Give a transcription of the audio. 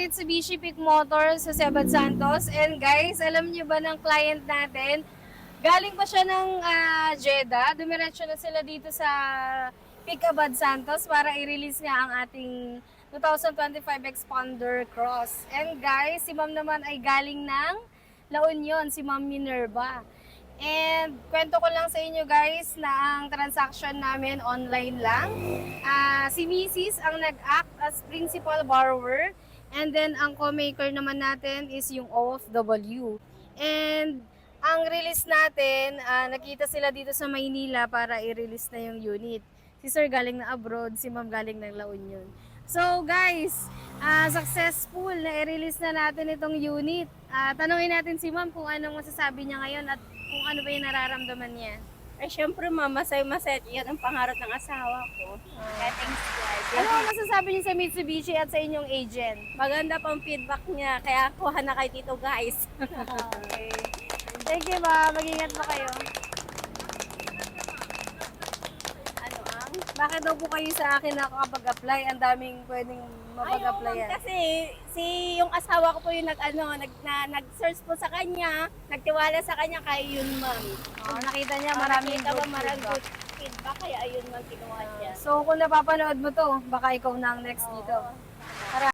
Mitsubishi Pick Motors sa Sebad Santos. And guys, alam niyo ba ng client natin, galing pa siya ng Jeddah. Dumiretso na sila dito sa Pick-a-Bad Santos para i-release nga ang ating 2025 Expander Cross. And guys, si ma'am naman ay galing ng La Union, si Ma'am Minerva. And kwento ko lang sa inyo guys na ang transaction namin online lang. Si Mrs. ang nag-act as principal borrower. And then ang co-maker naman natin is yung OFW. And ang release natin, nakita sila dito sa Maynila para i-release na yung unit. Si Sir galing na abroad, si Ma'am galing ng La Union. So guys, successful na i-release na natin itong unit. Tanungin natin si Ma'am kung anong masasabi niya ngayon at kung ano ba yung nararamdaman niya. Ay, syempre ma'am, masaya-masaya. Yan ang pangarap ng asawa ko. Kaya thanks guys. Ano ang masasabi niyo sa Mitsubishi at sa inyong agent? Maganda pang feedback niya, kaya kuha na kay dito guys. Okay. Thank you Ma'am. Mag-ingat pa kayo. Ano ang? Bakit daw po kayo sa akin nakakapag-apply? Ang daming pwedeng mapag-applyan. Kasi yung asawa ko po yung nag-search po sa kanya, nagtiwala sa kanya, kaya yun ma'am. Nakita niya maraming maraming good good feedback, kaya ayun ma'am kinuha niya. So kung napapanood mo to, baka ikaw na ang next dito.